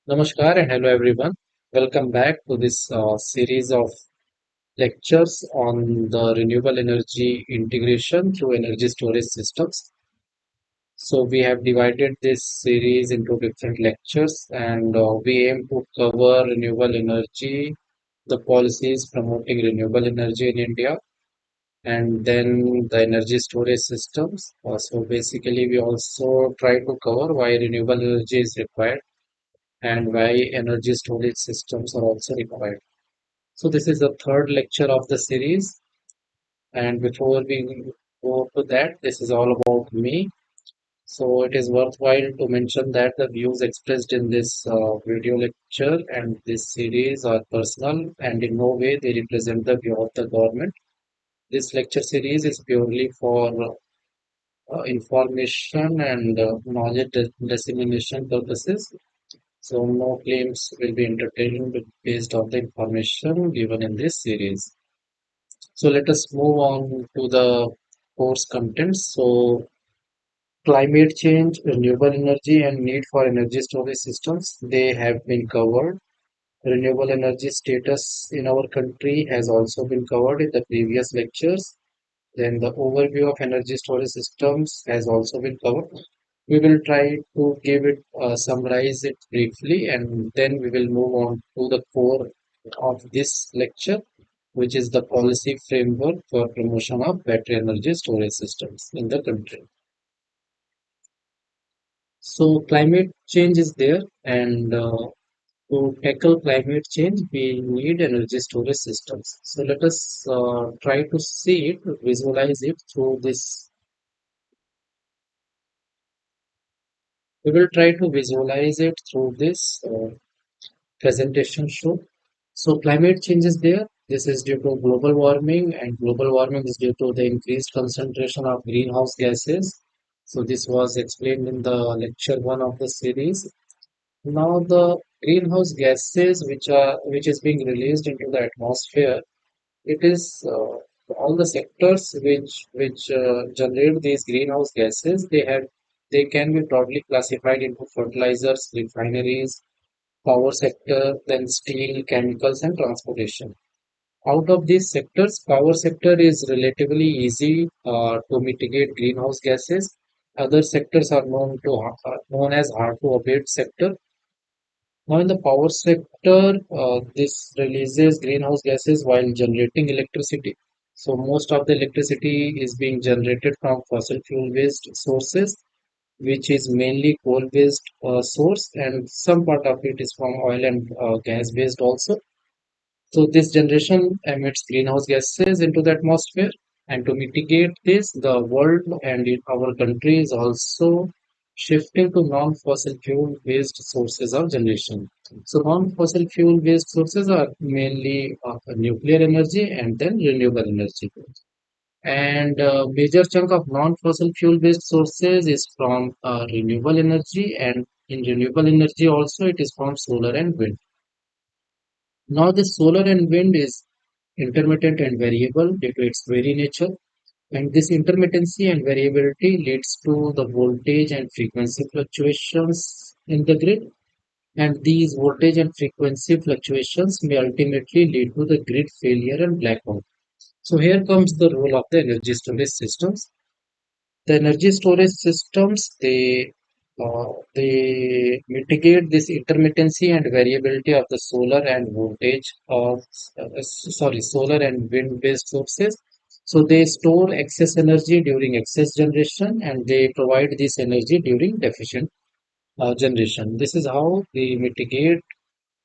Namaskar and hello everyone. Welcome back to this series of lectures on the renewable energy integration through energy storage systems. So we have divided this series into different lectures and we aim to cover renewable energy, the policies promoting renewable energy in India, and then the energy storage systems. So basically we also try to cover why renewable energy is required and why energy storage systems are also required. So this is the third lecture of the series, and before we go to that, this is all about me. So it is worthwhile to mention that the views expressed in this video lecture and this series are personal and in no way they represent the view of the government. This lecture series is purely for information and knowledge dissemination purposes. So no claims will be entertained based on the information given in this series. So let us move on to the course contents. So climate change, renewable energy and need for energy storage systems, they have been covered. Renewable energy status in our country has also been covered in the previous lectures. Then the overview of energy storage systems has also been covered. We will try to give it, summarize it briefly, and then we will move on to the core of this lecture, which is the policy framework for promotion of battery energy storage systems in the country. So climate change is there, and to tackle climate change, we need energy storage systems. So let us try to see it, visualize it through this. We will try to visualize it through this presentation show. So climate change is there. This is due to global warming, and global warming is due to the increased concentration of greenhouse gases. So this was explained in the lecture one of the series. Now the greenhouse gases which is being released into the atmosphere, it is all the sectors which generate these greenhouse gases. They can be broadly classified into fertilizers, refineries, power sector, then steel, chemicals, and transportation. Out of these sectors, power sector is relatively easy to mitigate greenhouse gases. Other sectors are known as hard to abate sector. Now, in the power sector, this releases greenhouse gases while generating electricity. So, most of the electricity is being generated from fossil fuel based sources, which is mainly coal based source, and some part of it is from oil and gas based also. So this generation emits greenhouse gases into the atmosphere, and to mitigate this, the world and our country is also shifting to non-fossil fuel based sources of generation. So non-fossil fuel based sources are mainly nuclear energy and then renewable energy. And a major chunk of non-fossil fuel-based sources is from renewable energy, and in renewable energy also it is from solar and wind. Now, the solar and wind is intermittent and variable due to its very nature, and this intermittency and variability leads to the voltage and frequency fluctuations in the grid, and these voltage and frequency fluctuations may ultimately lead to the grid failure and blackout. So here comes the role of the energy storage systems. The energy storage systems, they mitigate this intermittency and variability of the solar and solar and wind based sources. So they store excess energy during excess generation, and they provide this energy during deficient generation. This is how they mitigate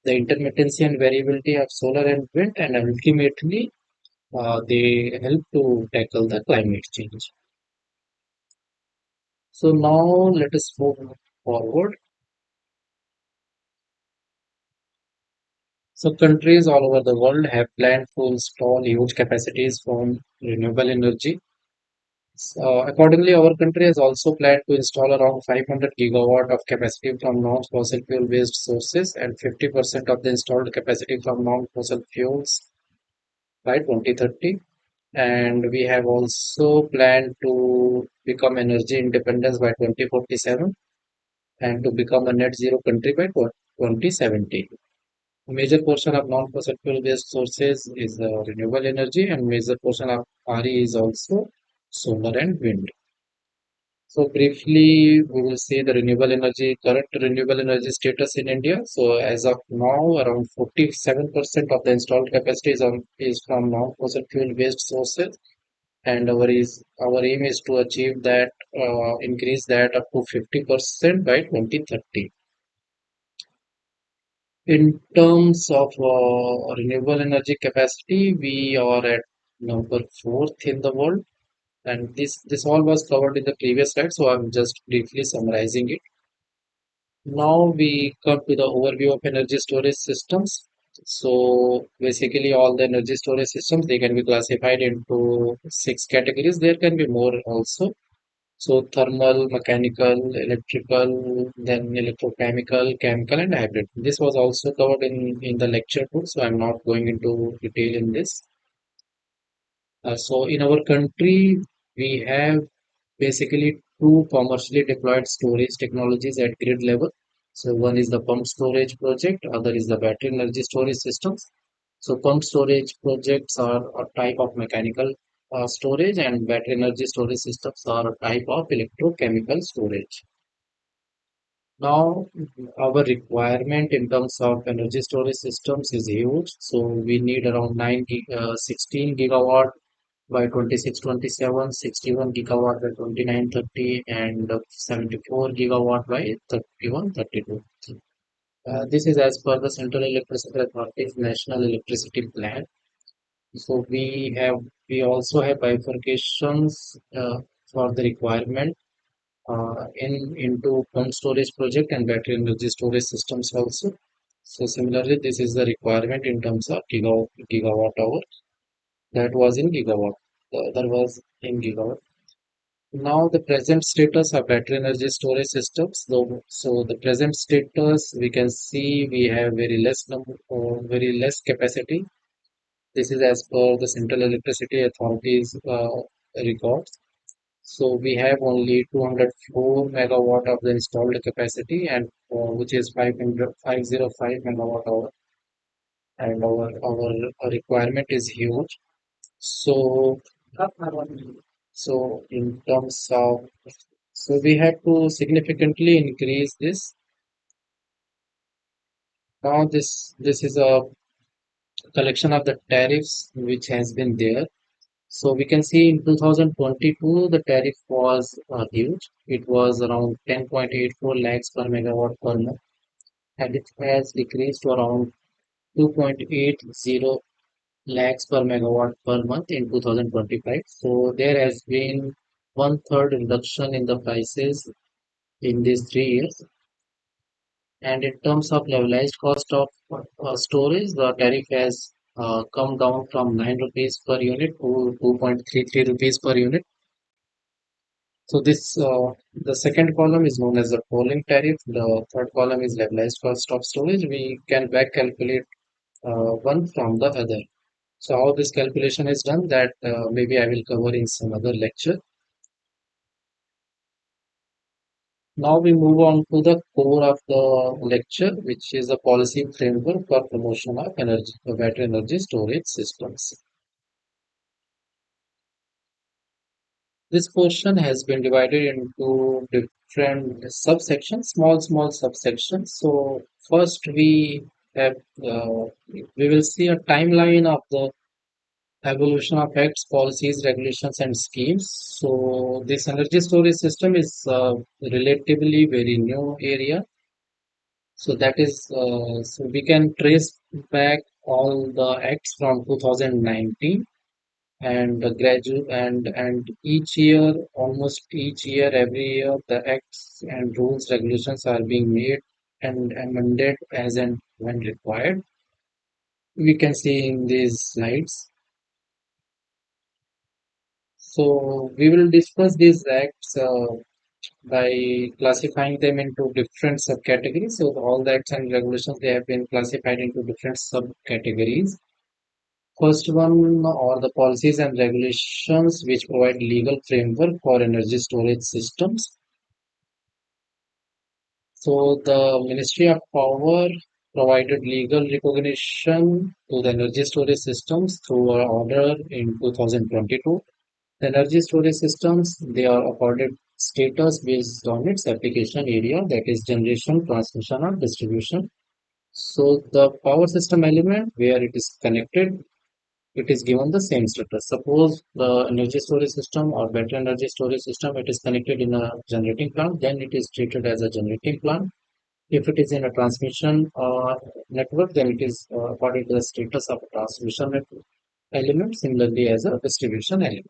the intermittency and variability of solar and wind, and ultimately they help to tackle the climate change. So now let us move forward. So countries all over the world have planned to install huge capacities from renewable energy. So accordingly, our country has also planned to install around 500 gigawatt of capacity from non-fossil fuel based sources and 50% of the installed capacity from non-fossil fuels by 2030. And we have also planned to become energy independence by 2047 and to become a net zero country by 2017. Major portion of non-fossil fuel-based sources is renewable energy, and major portion of RE is also solar and wind. So briefly, we will see the renewable energy, current renewable energy status in India. So as of now, around 47% of the installed capacity is from non-fossil fuel-based sources, and our aim is to achieve that, increase that up to 50% by 2030. In terms of renewable energy capacity, we are at number fourth in the world, and this all was covered in the previous slide, so I'm just briefly summarizing it. Now we come to the overview of energy storage systems. So basically, all the energy storage systems, they can be classified into six categories. There can be more also. So thermal, mechanical, electrical, then electrochemical, chemical, and hybrid. This was also covered in the lecture too, so I'm not going into detail in this. So in our country, we have basically two commercially deployed storage technologies at grid level. So one is the pump storage project, other is the battery energy storage systems. So pump storage projects are a type of mechanical storage, and battery energy storage systems are a type of electrochemical storage. Now, our requirement in terms of energy storage systems is huge. So we need around 16 gigawatt by 26-27, 61 gigawatt by 29-30, and 74 gigawatt by 31-32. This is as per the Central Electricity Authority's National Electricity Plan. So we also have bifurcations for the requirement in into pump storage project and battery energy storage systems also. So similarly, this is the requirement in terms of gigawatt hour. That was in gigawatt. The other was in gigawatt. Now the present status of battery energy storage systems. So the present status, we can see we have very less capacity. This is as per the Central Electricity Authority's records. So we have only 204 megawatt of the installed capacity, and which is 505 megawatt hour, and our requirement is huge. So in terms of, so we have to significantly increase this. Now this is a collection of the tariffs which has been there. So we can see in 2022 the tariff was huge. It was around 10.84 lakhs per megawatt per month, and it has decreased to around 2.80 lakhs per megawatt per month in 2025. So there has been one third reduction in the prices in these 3 years. And in terms of levelized cost of storage, the tariff has come down from 9 rupees per unit to 2.33 rupees per unit. So the second column is known as the tolling tariff. The third column is levelized cost of storage. We can back calculate one from the other. So how this calculation is done, that maybe I will cover in some other lecture. Now we move on to the core of the lecture, which is the policy framework for promotion of energy, battery energy storage systems. This portion has been divided into different subsections, small subsections. So first have we will see a timeline of the evolution of acts, policies, regulations, and schemes. So this energy storage system is relatively very new area. So that is so we can trace back all the acts from 2019, and the gradual and each year, almost each year, every year, the acts and rules regulations are being made and amended as and when required. We can see in these slides. So we will discuss these acts by classifying them into different subcategories. So all the acts and regulations, they have been classified into different subcategories. First one are the policies and regulations which provide legal framework for energy storage systems. So the Ministry of Power provided legal recognition to the energy storage systems through an order in 2022. The energy storage systems, they are accorded status based on its application area, that is generation, transmission, or distribution. So the power system element where it is connected, it is given the same status. Suppose the energy storage system or battery energy storage system, it is connected in a generating plant, then it is treated as a generating plant. If it is in a transmission network, then it is according to the status of a transmission network element, similarly as a distribution element.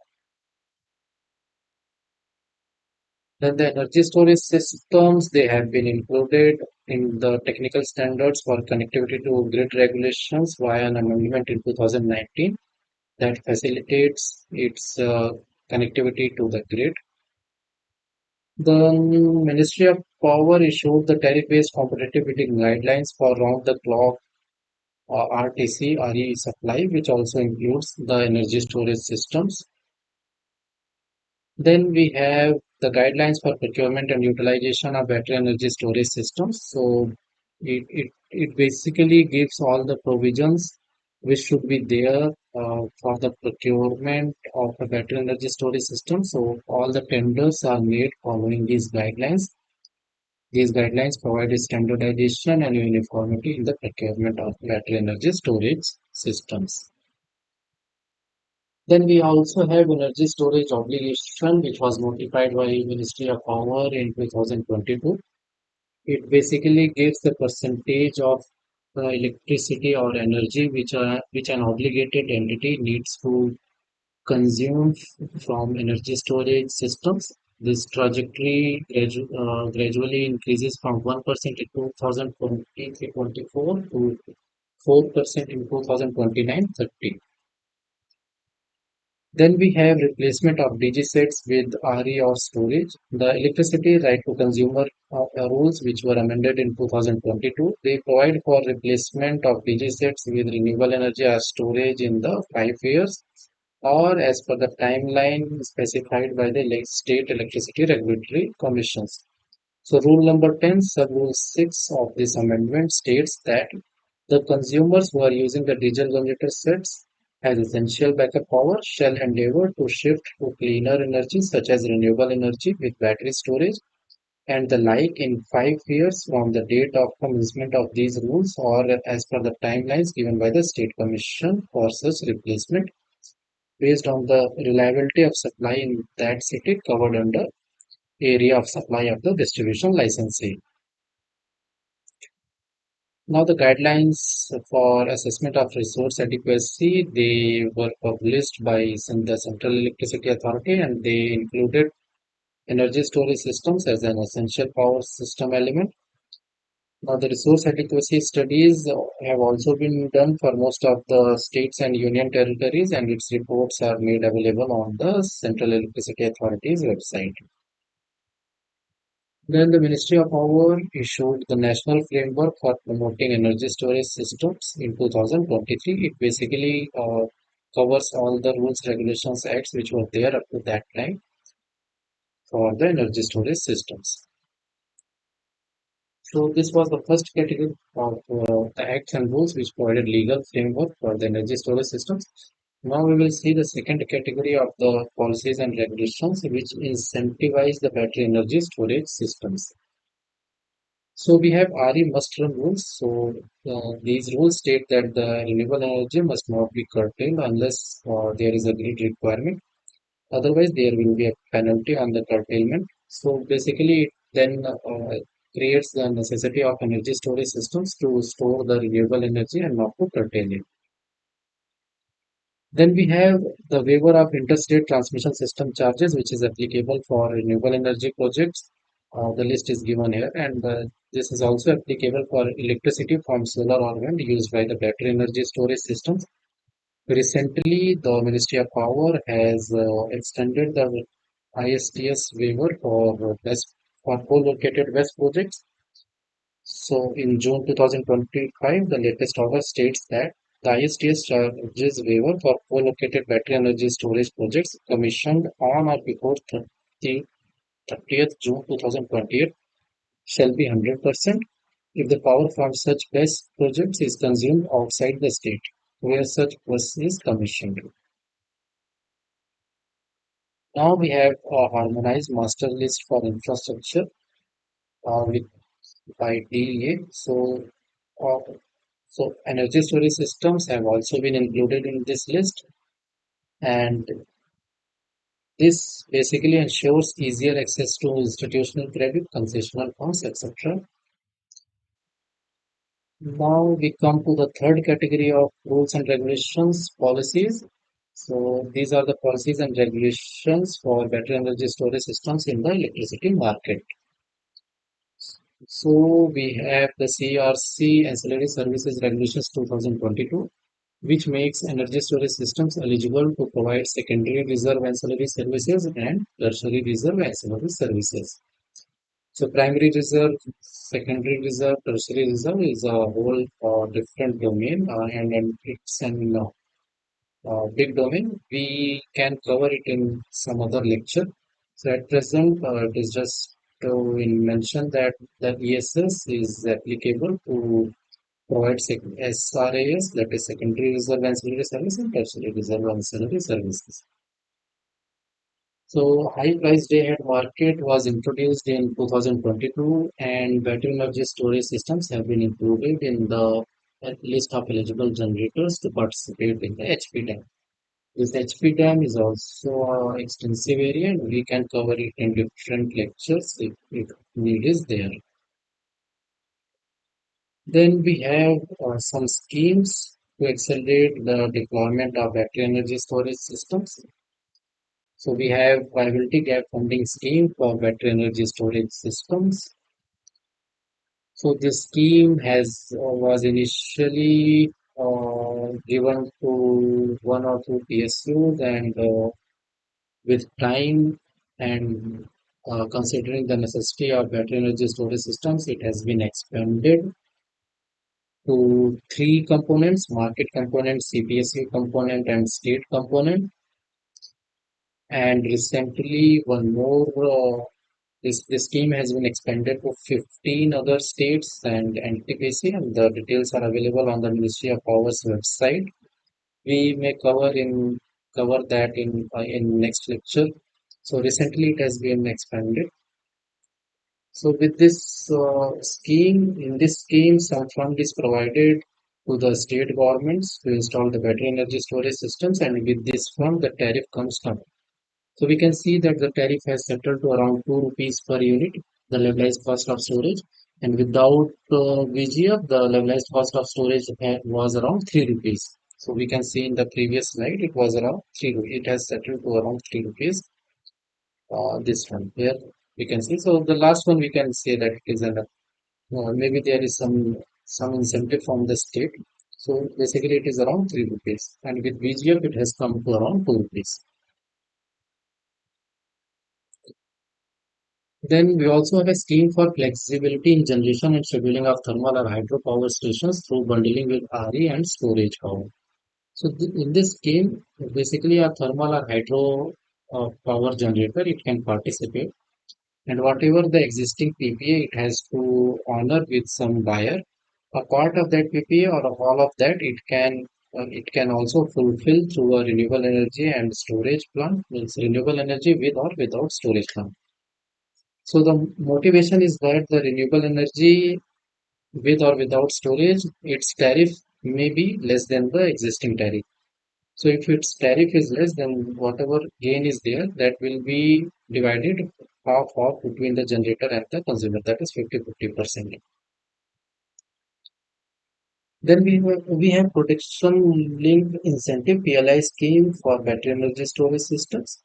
Then the energy storage systems, they have been included in the technical standards for connectivity to grid regulations via an amendment in 2019 that facilitates its connectivity to the grid. The Ministry of Power issued the tariff-based competitive bidding guidelines for round-the-clock RTC RE supply, which also includes the energy storage systems. Then we have the guidelines for procurement and utilization of battery energy storage systems. So it basically gives all the provisions which should be there for the procurement of a battery energy storage system. So all the tenders are made following these guidelines. These guidelines provide a standardization and uniformity in the procurement of battery energy storage systems. Then we also have energy storage obligation, which was notified by Ministry of Power in 2022. It basically gives the percentage of electricity or energy which an obligated entity needs to consume from energy storage systems. This trajectory gradually increases from 1% in 2023-24 to 4% in 2029-30. Then we have replacement of DG sets with RE or storage. The electricity right to consumer rules, which were amended in 2022, they provide for replacement of DG sets with renewable energy or storage in the 5 years or as per the timeline specified by the state electricity regulatory commissions. So rule number 10, sub rule 6 of this amendment states that the consumers who are using the diesel generator sets as essential backup power shall endeavor to shift to cleaner energy such as renewable energy with battery storage and the like in 5 years from the date of commencement of these rules or as per the timelines given by the state commission for such replacement based on the reliability of supply in that city covered under area of supply of the distribution licensee. Now the guidelines for assessment of resource adequacy, they were published by the Central Electricity Authority and they included energy storage systems as an essential power system element. Now the resource adequacy studies have also been done for most of the states and union territories and its reports are made available on the Central Electricity Authority's website. Then the Ministry of Power issued the National Framework for Promoting Energy Storage Systems in 2023. It basically covers all the rules, regulations, acts which were there up to that time for the energy storage systems. So this was the first category of the acts and rules which provided legal framework for the energy storage systems. Now we will see the second category of the policies and regulations which incentivize the battery energy storage systems. So we have RE must run rules. So these rules state that the renewable energy must not be curtailed unless there is a grid requirement. Otherwise, there will be a penalty on the curtailment. So basically, it then creates the necessity of energy storage systems to store the renewable energy and not to curtail it. Then we have the waiver of interstate transmission system charges, which is applicable for renewable energy projects. The list is given here, and this is also applicable for electricity from solar or wind used by the battery energy storage systems. Recently, the Ministry of Power has extended the ISTS waiver for BESS for co-located BESS projects. So in June 2025, the latest order states that the ISTS charges waiver for co-located battery energy storage projects commissioned on or before 30th June 2028 shall be 100% if the power from such BESS projects is consumed outside the state where such BESS is commissioned. Now we have a harmonized master list for infrastructure with by DEA. Uh, so energy storage systems have also been included in this list, and this basically ensures easier access to institutional credit, concessional funds, etc. Now we come to the third category of rules and regulations policies. So these are the policies and regulations for battery energy storage systems in the electricity market. So we have the CRC Ancillary Services Regulations 2022, which makes energy storage systems eligible to provide secondary reserve ancillary services and tertiary reserve ancillary services. So primary reserve, secondary reserve, tertiary reserve is a whole different domain, and it's an big domain. We can cover it in some other lecture. So at present, it is just to mention that the ESS is applicable to provide SRAS, that is secondary reserve ancillary service and tertiary reserve ancillary services. So high price day ahead market was introduced in 2022 and battery energy storage systems have been included in the list of eligible generators to participate in the HP dam. This HP dam is also an extensive area and we can cover it in different lectures if need is there. Then we have some schemes to accelerate the deployment of battery energy storage systems. So we have viability gap funding scheme for battery energy storage systems. So this scheme has was initially given to one or two PSUs, and with time and considering the necessity of battery energy storage systems, it has been expanded to three components: market component, CPSU component, and state component. And recently, one more. This scheme has been expanded to 15 other states and NTPC, and the details are available on the Ministry of Power's website. We may cover that in next lecture. So recently it has been expanded. So with this in this scheme, some fund is provided to the state governments to install the battery energy storage systems, and with this fund, the tariff comes down. So we can see that the tariff has settled to around 2 rupees per unit, the levelized cost of storage. And without VGF, the levelized cost of storage was around 3 rupees. So we can see in the previous slide, it was around 3 rupees. It has settled to around 3 rupees. This one here we can see. So the last one we can say that it is maybe there is some incentive from the state. So basically it is around 3 rupees. And with VGF, it has come to around 2 rupees. Then we also have a scheme for flexibility in generation and scheduling of thermal or hydropower stations through bundling with RE and storage power. So in this scheme, basically a thermal or hydro power generator, it can participate, and whatever the existing PPA, it has to honor with some buyer. A part of that PPA or all of that, it can also fulfill through a renewable energy and storage plant, means renewable energy with or without storage plant. So the motivation is that the renewable energy with or without storage, its tariff may be less than the existing tariff. So if its tariff is less, then whatever gain is there, that will be divided half between the generator and the consumer. That is 50-50%. Then we have protection linked incentive PLI scheme for battery energy storage systems.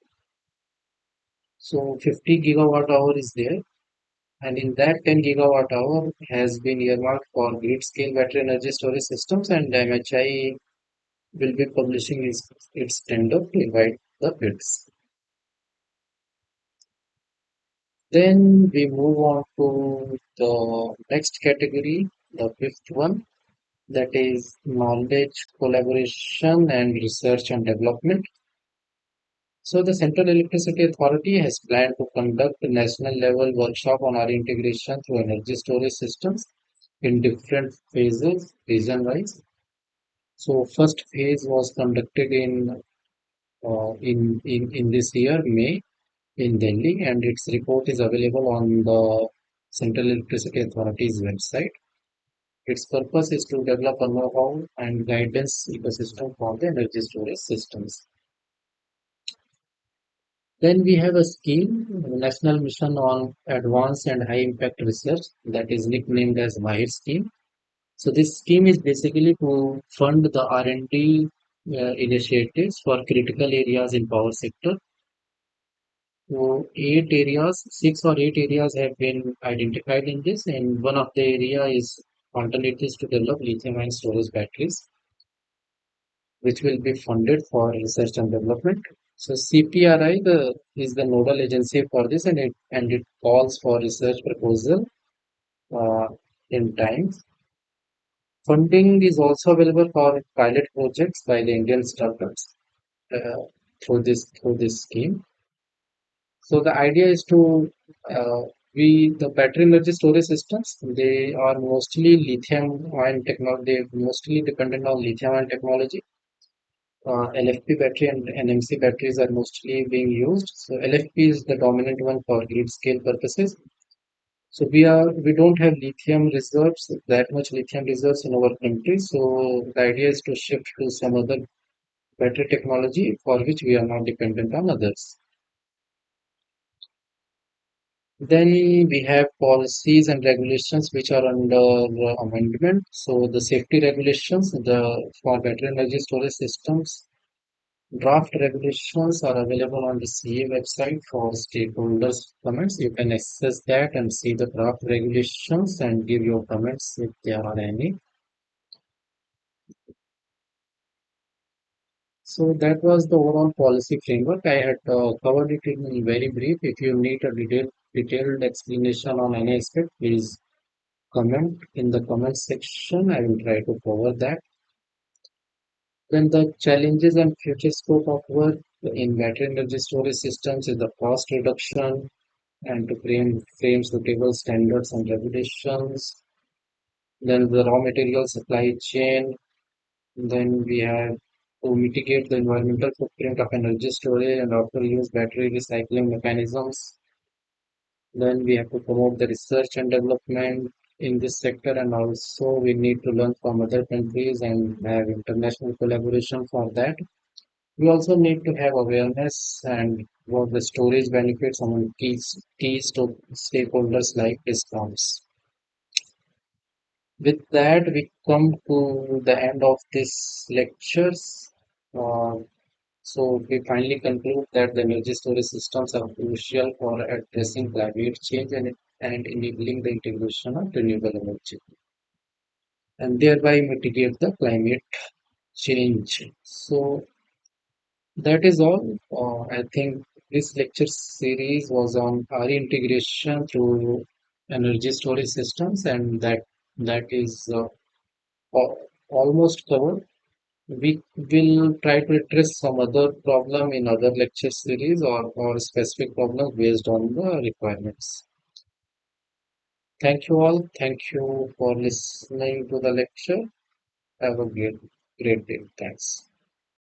So 50 gigawatt hour is there. And in that 10 gigawatt hour has been earmarked for grid scale battery energy storage systems, and MHI will be publishing its tender to invite the bids. Then we move on to the next category, the fifth one, that is knowledge, collaboration, and research and development. So the Central Electricity Authority has planned to conduct a national level workshop on our integration through energy storage systems in different phases, region wise. So first phase was conducted in this year, May, in Delhi, and its report is available on the Central Electricity Authority's website. Its purpose is to develop a know-how and guidance ecosystem for the energy storage systems. Then we have a scheme, National Mission on Advanced and High Impact Research, that is nicknamed as MAHIR scheme. So this scheme is basically to fund the R&D initiatives for critical areas in power sector. So six or eight areas have been identified in this, and one of the area is alternatives to develop lithium-ion storage batteries, which will be funded for research and development. So CPRI is the nodal agency for this, and it calls for research proposal uh, in time. Funding is also available for pilot projects by the Indian startups uh, through this scheme. So the idea is to we the battery energy storage systems. They are mostly lithium ion technology. They mostly dependent on lithium ion technology. LFP battery and NMC batteries are mostly being used. So LFP is the dominant one for grid scale purposes. So we don't have lithium reserves, that much lithium reserves in our country. So the idea is to shift to some other battery technology for which we are not dependent on others. Then we have policies and regulations which are under amendment. So the safety regulations, the for battery energy storage systems, draft regulations are available on the CA website for stakeholders' comments. You can access that and see the draft regulations and give your comments if there are any. So that was the overall policy framework. I had covered it in very brief. If you need a detailed explanation on any aspect, please comment in the comment section. I will try to cover that. Then the challenges and future scope of work in battery energy storage systems is the cost reduction and to frame suitable standards and regulations. Then the raw material supply chain. Then we have to mitigate the environmental footprint of energy storage and after use battery recycling mechanisms. Then we have to promote the research and development in this sector, and also we need to learn from other countries and have international collaboration for that. We also need to have awareness and what the storage benefits among key stakeholders like discounts. With that, we come to the end of this lectures. Uh, so we finally conclude that the energy storage systems are crucial for addressing climate change and enabling the integration of renewable energy and thereby mitigate the climate change. So that is all. I think this lecture series was on RE integration through energy storage systems, and that is almost covered. We will try to address some other problem in other lecture series or specific problem based on the requirements. Thank you all. Thank you for listening to the lecture. Have a great day. Thanks.